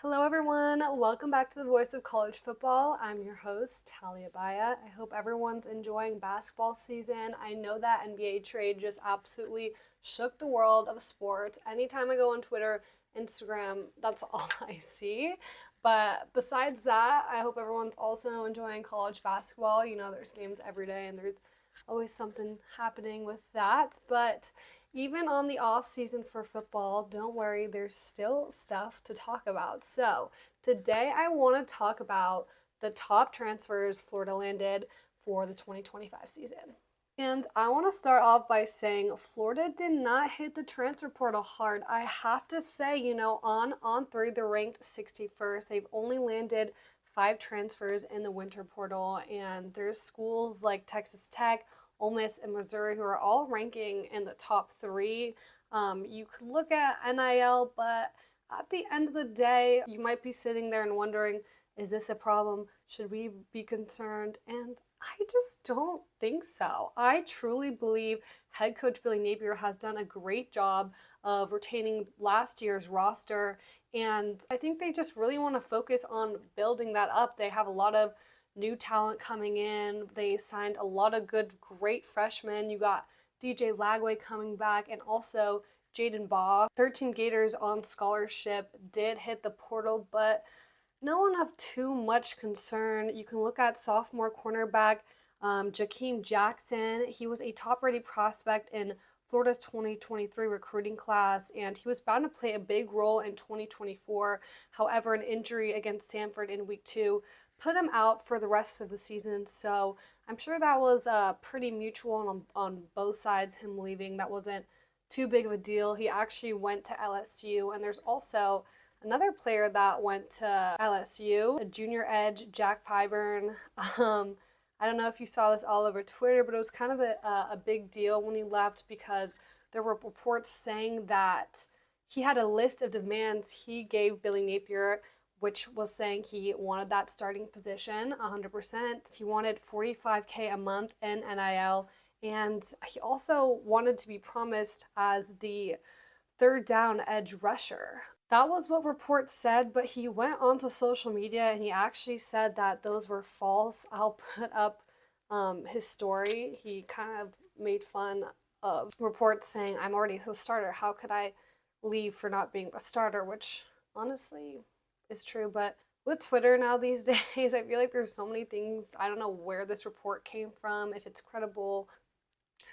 Hello everyone, welcome back to the Voice of College Football. I'm your host, Talia. I hope everyone's enjoying basketball season. I know that NBA trade just absolutely shook the world of sports. Anytime I go on Twitter, Instagram, that's all I see. But besides that, I hope everyone's also enjoying college basketball. You know, there's games every day and there's always something happening with that. But even on the off season for football, don't worry, there's still stuff to talk about. So, today I want to talk about the top transfers Florida landed for the 2025 season. And I want to start off by saying Florida did not hit the transfer portal hard. I have to say, on3 they're ranked 61st. They've only landed 5 transfers in the winter portal, and there's schools like Texas Tech, Ole Miss, and Missouri who are all ranking in the top 3. You could look at NIL, but at the end of the day, you might be sitting there and wondering, is this a problem? Should we be concerned? And I just don't think so. I truly believe head coach Billy Napier has done a great job of retaining last year's roster, and I think they just really want to focus on building that up. They have a lot of new talent coming in. They signed a lot of great freshmen. You got DJ Lagway coming back, and also Jaden Baugh. 13 Gators on scholarship did hit the portal, but no one of too much concern. You can look at sophomore cornerback Jakeem Jackson. He was a top-rated prospect in Florida's 2023 recruiting class, and he was bound to play a big role in 2024. However, an injury against Samford in week 2 put him out for the rest of the season, so I'm sure that was pretty mutual on both sides, him leaving. That wasn't too big of a deal. He actually went to LSU, and there's also another player that went to LSU, a junior edge, Jack Pyburn. I don't know if you saw this all over Twitter, but it was kind of a big deal when he left because there were reports saying that he had a list of demands he gave Billy Napier, which was saying he wanted that starting position 100%. He wanted $45K a month in NIL, and he also wanted to be promised as the third down edge rusher. That was what reports said, but he went onto social media and he actually said that those were false. I'll put up his story. He kind of made fun of reports saying, I'm already the starter. How could I leave for not being a starter? Which honestly is true. But with Twitter now these days, I feel like there's so many things. I don't know where this report came from, if it's credible.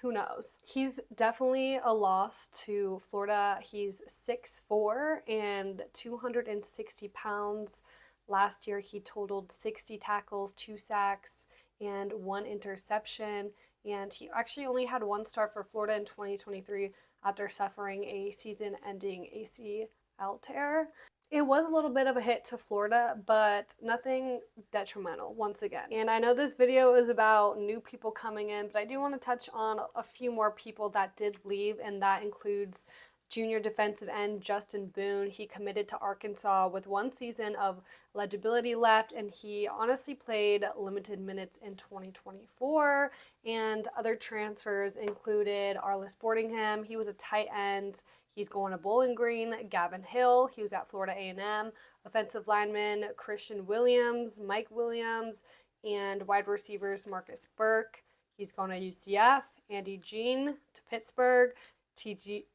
Who knows? He's definitely a loss to Florida. He's 6'4" and 260 pounds. Last year, he totaled 60 tackles, 2 sacks, and 1 interception. And he actually only had 1 start for Florida in 2023 after suffering a season-ending ACL tear. It was a little bit of a hit to Florida, but nothing detrimental once again. And I know this video is about new people coming in, but I do want to touch on a few more people that did leave, and that includes junior defensive end Justin Boone. He committed to Arkansas with 1 season of eligibility left, and he honestly played limited minutes in 2024. And other transfers included Arlis Boardingham. He was a tight end. He's going to Bowling Green. Gavin Hill, he was at Florida A&M. Offensive lineman Christian Williams, Mike Williams, and wide receivers Marcus Burke. He's going to UCF. Andy Jean to Pittsburgh. TJ,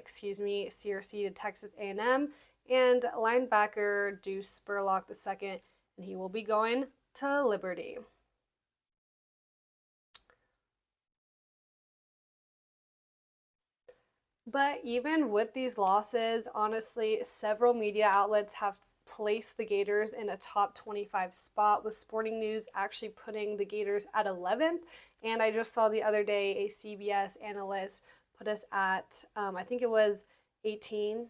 CRC to Texas A&M. And linebacker Deuce Spurlock II, and he will be going to Liberty. But even with these losses, honestly, several media outlets have placed the Gators in a top 25 spot, with Sporting News actually putting the Gators at 11th. And I just saw the other day a CBS analyst put us at, I think it was 18.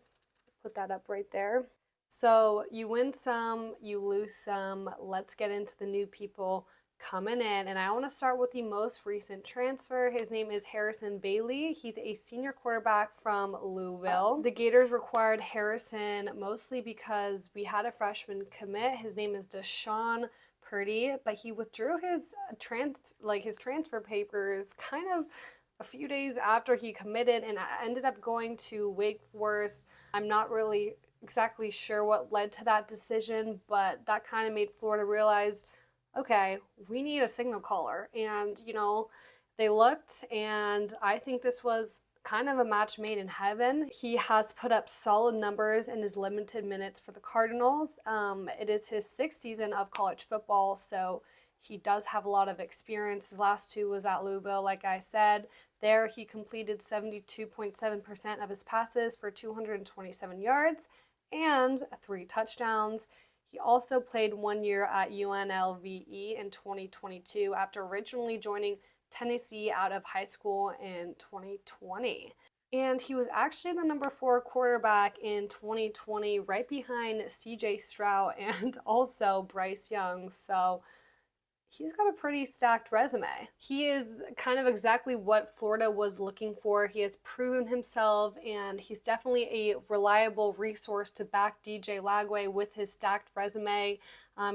Put that up right there. So you win some, you lose some. Let's get into the new people coming in, and I want to start with the most recent transfer. His name is Harrison Bailey. He's a senior quarterback from Louisville. The Gators required Harrison mostly because we had a freshman commit. His name is Deshaun Purdy, but he withdrew his transfer papers kind of a few days after he committed and ended up going to Wake Forest. I'm not really exactly sure what led to that decision, but that kind of made Florida realize, okay, we need a signal caller. And, they looked, and I think this was kind of a match made in heaven. He has put up solid numbers in his limited minutes for the Cardinals. It is his sixth season of college football, so he does have a lot of experience. His last two was at Louisville, like I said. There, he completed 72.7% of his passes for 227 yards and 3 touchdowns. He also played 1 year at UNLVE in 2022 after originally joining Tennessee out of high school in 2020. And he was actually the number 4 quarterback in 2020, right behind CJ Stroud and also Bryce Young. So he's got a pretty stacked resume. He is kind of exactly what Florida was looking for. He has proven himself, and he's definitely a reliable resource to back DJ Lagway with his stacked resume.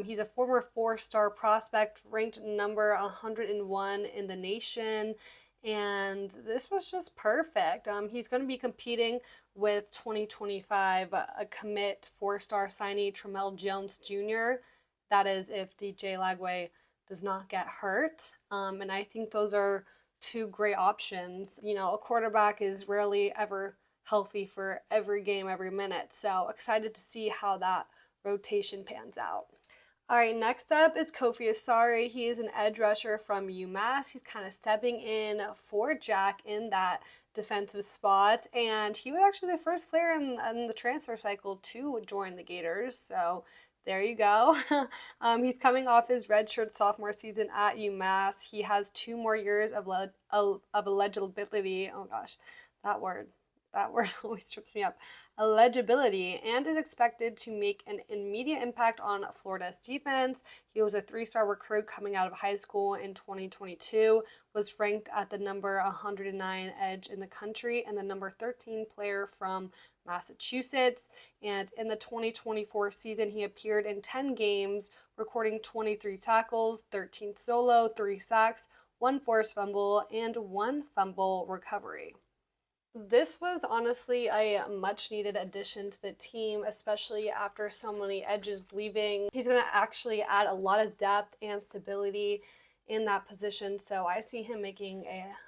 He's a former 4-star prospect, ranked number 101 in the nation, and this was just perfect. He's going to be competing with 2025 a commit 4-star signee Tramel Jones Jr. That is if DJ Lagway does not get hurt. And I think those are two great options. A quarterback is rarely ever healthy for every game, every minute. So excited to see how that rotation pans out. All right, next up is Kofi Asari. He is an edge rusher from UMass. He's kind of stepping in for Jack in that defensive spot, and he was actually the first player in the transfer cycle to join the Gators. So there you go. He's coming off his redshirt sophomore season at UMass. He has 2 more years of eligibility. Oh gosh, that word always trips me up. Eligibility, and is expected to make an immediate impact on Florida's defense. He was a 3-star recruit coming out of high school in 2022, was ranked at the number 109 edge in the country and the number 13 player from Massachusetts. And in the 2024 season, he appeared in 10 games, recording 23 tackles, 13 solo, 3 sacks, 1 forced fumble, and 1 fumble recovery. This was honestly a much needed addition to the team, especially after so many edges leaving. He's going to actually add a lot of depth and stability in that position, so I see him making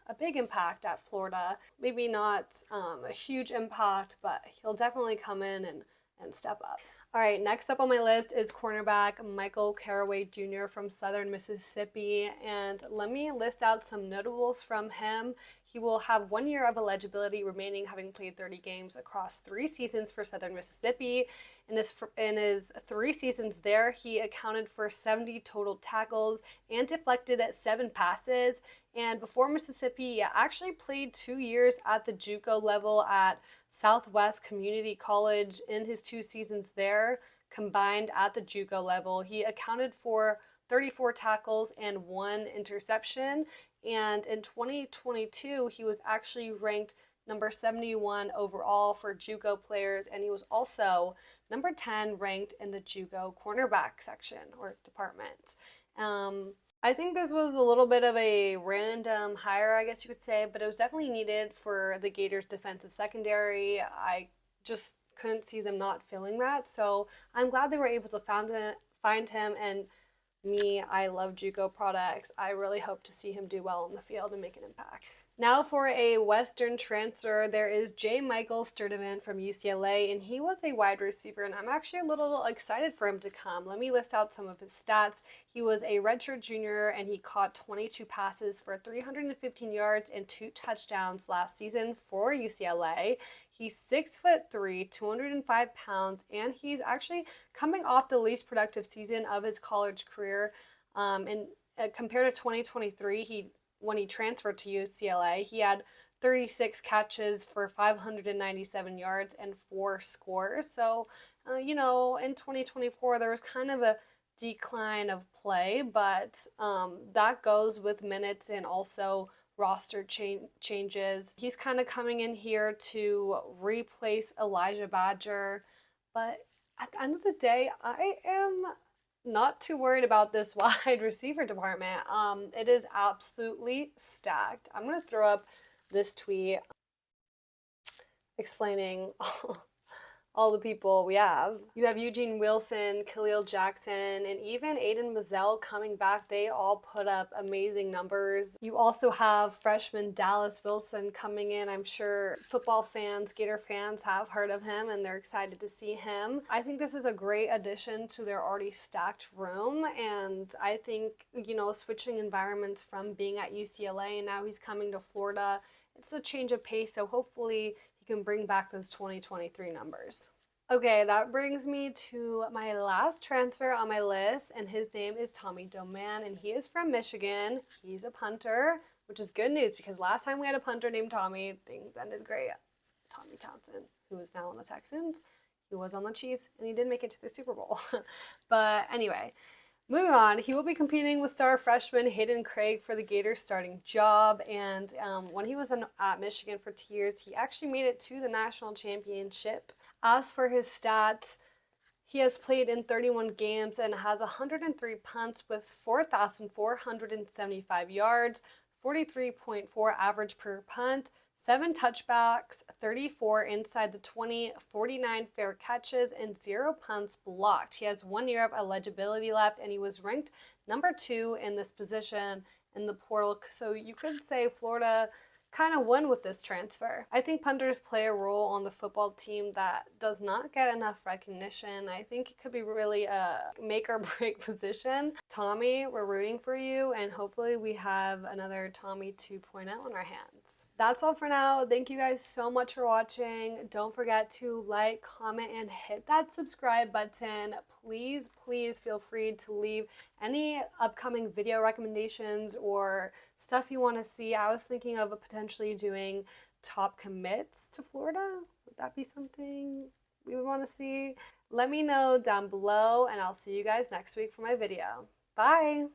a big impact at Florida. Maybe not a huge impact, but he'll definitely come in and step up. All right, next up on my list is cornerback Michael Caroway Jr. from Southern Mississippi, and let me list out some notables from him. He will have 1 year of eligibility remaining, having played 30 games across 3 seasons for Southern Mississippi. In his 3 seasons there, he accounted for 70 total tackles and deflected 7 passes. And before Mississippi, he actually played 2 years at the JUCO level at Southwest Community College. In his 2 seasons there, combined at the JUCO level, he accounted for 34 tackles and 1 interception. And in 2022, he was actually ranked number 71 overall for JUCO players, and he was also number 10 ranked in the JUCO cornerback section or department. I think this was a little bit of a random hire, I guess you could say, but it was definitely needed for the Gators' defensive secondary. I just couldn't see them not filling that, so I'm glad they were able to find him, and I love JUCO products. I really hope to see him do well in the field and make an impact. Now for a Western transfer, there is J. Michael Sturdivant from UCLA, and he was a wide receiver, and I'm actually a little excited for him to come. Let me list out some of his stats. He was a redshirt junior, and he caught 22 passes for 315 yards and 2 touchdowns last season for UCLA. He's 6'3", 205 pounds, and he's actually coming off the least productive season of his college career. And compared to 2023, when he transferred to UCLA, he had 36 catches for 597 yards and 4 scores. So, in 2024, there was kind of a decline of play, but that goes with minutes and also roster changes. He's kind of coming in here to replace Elijah Badger, but at the end of the day, I am not too worried about this wide receiver department. It is absolutely stacked. I'm going to throw up this tweet explaining all the people we have. You have Eugene Wilson, Khalil Jackson, and even Aiden Mazzell coming back. They all put up amazing numbers. You also have freshman Dallas Wilson coming in. I'm sure football fans, Gator fans have heard of him and they're excited to see him. I think this is a great addition to their already stacked room, and I think, switching environments from being at UCLA and now he's coming to Florida, it's a change of pace, so hopefully he can bring back those 2023 numbers. Okay, that brings me to my last transfer on my list, and his name is Tommy Doman, and he is from Michigan. He's a punter, which is good news because last time we had a punter named Tommy, things ended great. Tommy Townsend, who is now on the Texans, he was on the Chiefs, and he did make it to the Super Bowl. But anyway, moving on, he will be competing with star freshman Hayden Craig for the Gators starting job. And when he was at Michigan for 2 years, he actually made it to the national championship. As for his stats, he has played in 31 games and has 103 punts with 4,475 yards, 43.4 average per punt, 7 touchbacks, 34 inside the 20, 49 fair catches, and 0 punts blocked. He has 1 year of eligibility left, and he was ranked number 2 in this position in the portal. So you could say Florida kind of won with this transfer. I think punters play a role on the football team that does not get enough recognition. I think it could be really a make or break position. Tommy, we're rooting for you, and hopefully we have another Tommy 2.0 on our hands. That's all for now. Thank you guys so much for watching. Don't forget to like, comment, and hit that subscribe button. Please feel free to leave any upcoming video recommendations or stuff you want to see. I was thinking of potentially doing top commits to Florida. Would that be something we would want to see? Let me know down below, and I'll see you guys next week for my video. Bye!